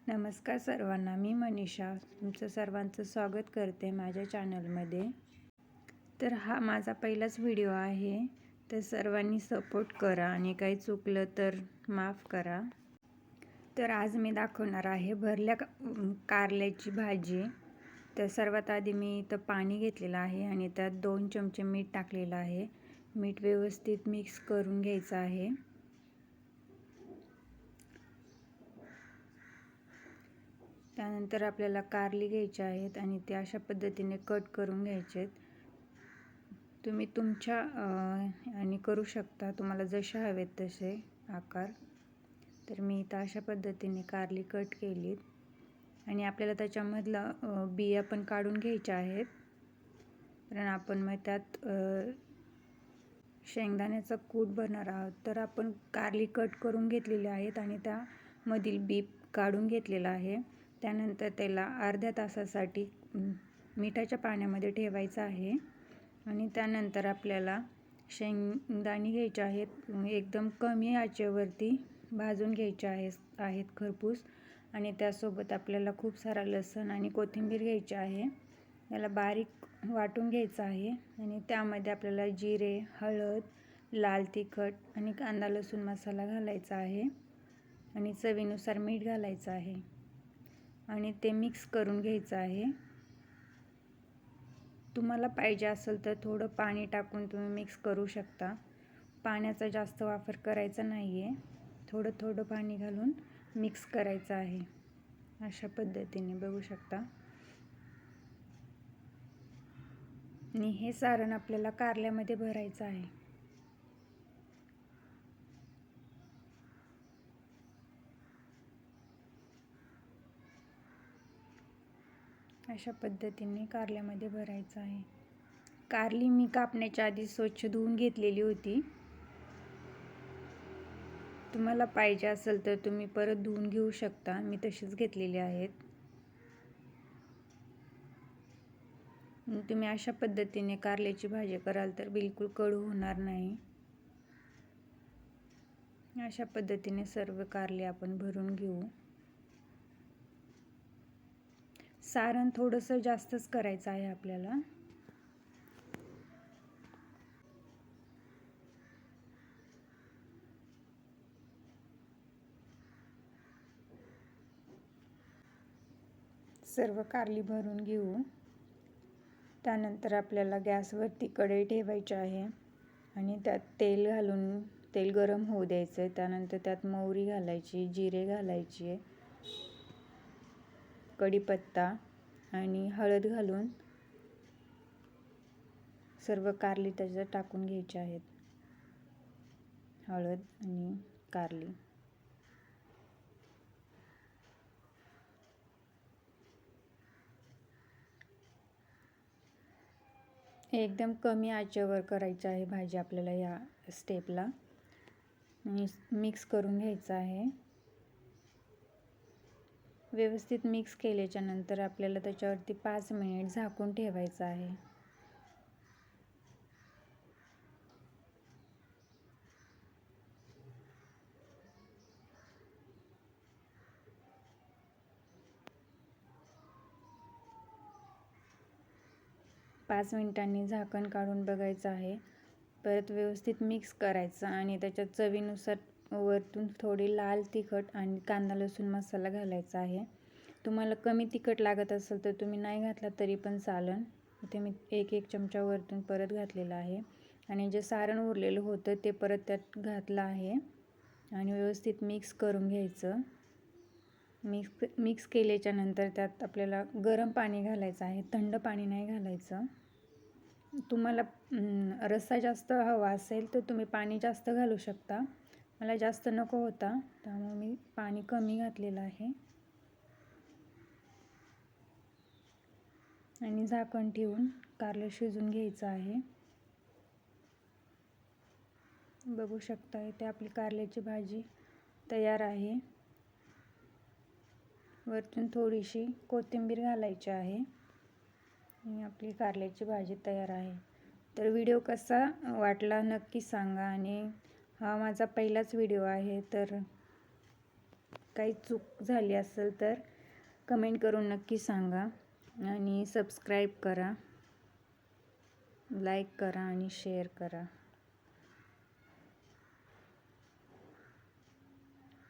नमस्कार सर्वांना, मी मनीषा तुमचं सर्वांचं स्वागत करते माझ्या चॅनलमध्ये. तर हा माझा पहिलाच व्हिडिओ आहे, तर सर्वांनी सपोर्ट करा आणि काही चुकलं तर माफ करा. तर आज मी दाखवणार आहे भरल्या कारल्याची भाजी. तर सर्वात आधी मी इथं पाणी घेतलेलं आहे आणि त्यात 2 चमचे मीठ टाकलेलं आहे. मीठ व्यवस्थित मिक्स करून घ्यायचं आहे. त्यानंतर आपल्याला कारली घ्यायची आहेत आणि ते अशा पद्धतीने कट करून घ्यायचे आहेत. तुम्ही तुमच्या आणि करू शकता, तुम्हाला जसे हवेत तसे आकार. तर मी इथं अशा पद्धतीने कारली कट केलीत आणि आपल्याला त्याच्यामधला बिया पण काढून घ्यायच्या आहेत, कारण आपण मग त्यात शेंगदाण्याचा कूट बनवणार आहोत. तर आपण कारली कट करून घेतलेली आहेत आणि त्यामधील बी काढून घेतलेला आहे. त्यानंतर त्याला अर्ध्या तासासाठी मिठाच्या पाण्यामध्ये ठेवायचं आहे आणि त्यानंतर आपल्याला शेंगदाणे घ्यायचे आहेत. एकदम कमी आचेवरती भाजून घ्यायचे आहेत खरपूस. आणि त्यासोबत आपल्याला खूप सारा लसूण आणि कोथिंबीर घ्यायची आहे. याला बारीक वाटून घ्यायचं आहे आणि त्यामध्ये आपल्याला जिरे, हळद, लाल तिखट आणि कांदा लसूण मसाला घालायचा आहे आणि चवीनुसार मीठ घालायचं आहे आणि ते मिक्स करून घ्यायचं आहे. तुम्हाला पाहिजे असेल तर थोडं पाणी टाकून तुम्ही मिक्स करू शकता. पाण्याचा जास्त वापर करायचा नाही आहे, थोडं थोडं पाणी घालून मिक्स करायचं आहे. अशा पद्धतीने बघू शकता. आणि हे सारण आपल्याला कारल्यामध्ये भरायचं आहे. अशा पद्धतीने कारल्यामध्ये भरायचं आहे. कारली मी कापण्याच्या आधी स्वच्छ धुवून घेतलेली होती. तुम्हाला पाहिजे असेल तर तुम्ही परत धुवून घेऊ शकता, मी तशीच घेतलेली आहेत. तुम्ही अशा पद्धतीने कारल्याची भाजी कराल तर बिलकुल कडू होणार नाही. अशा पद्धतीने सर्व कारले आपण भरून घेऊ. सारण थोडंसं जास्तच करायचं आहे आपल्याला. सर्व कारली भरून घेऊ. त्यानंतर आपल्याला गॅसवरती कढई ठेवायची आहे आणि त्यात तेल घालून तेल गरम होऊ द्यायचं. त्यानंतर त्यात मोहरी घालायची, जिरे घालायचे, कढीपत्ता आणि हळद घालून सर्व कारली त्याच्यात टाकून घ्यायची आहेत. हळद आणि कारली एकदम कमी आचेवर करायचं आहे भाजी आपल्याला. या स्टेपला आणि मिक्स करून घ्यायचं आहे. व्यवस्थित मिक्स केल्याच्या नंतर आपल्याला त्याच्यावरती 5 मिनिट झाकून ठेवायचं आहे. पाच मिनिटांनी झाकण काढून बघायचं आहे. परत व्यवस्थित मिक्स करायचं आणि त्याच्यात चवीनुसार वरतून थोडी लाल तिखट आणि कांदा लसूण मसाला घालायचा आहे. तुम्हाला कमी तिखट लागत असेल तर तुम्ही नाही घातला तरी पण चालेल. इथे मी 1 चमचा वरतून परत घातलेला आहे आणि जे सारण उरलेलं होतं ते परत त्यात घातलं आहे आणि व्यवस्थित मिक्स करून घ्यायचं. मिक्स केल्याच्या नंतर त्यात आपल्याला गरम पाणी घालायचं आहे, थंड पाणी नाही घालायचं. तुम्हाला रस्सा जास्त हवा असेल तर तुम्ही पाणी जास्त घालू शकता. मला जास्त नको होता त्यामुळे मी पाणी कमी घातलेलं आहे आणि झाकण ठेवून कारलं शिजून घ्यायचं आहे. बघू शकता इथे आपली कारल्याची भाजी तयार आहे. वरतून थोडीशी कोथिंबीर घालायची आहे आणि आपली कारल्याची भाजी तयार आहे. तर व्हिडिओ कसा वाटला नक्की सांगा आणि हा माझा पहिलाच व्हिडिओ आहे. तर काही चूक झाली असेल तर कमेंट करून नक्की सांगा आणि सबस्क्राईब करा, लाईक करा आणि शेअर करा.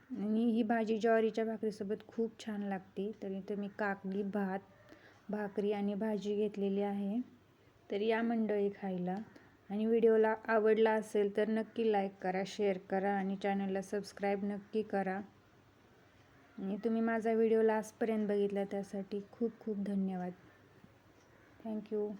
आणि ही भाजी ज्वारीच्या भाकरीसोबत खूप छान लागते. तर इथं मी काकडी, भात, भाकरी आणि भाजी घेतलेली आहे. तर या मंडळी खायला. आणि व्हिडिओला आवडला असेल तर नक्की लाईक करा, शेअर करा आणि चॅनलला सबस्क्राईब नक्की करा. आणि तुम्ही माझा व्हिडिओ लास्टपर्यंत बघितला त्यासाठी खूप खूप धन्यवाद. थँक्यू.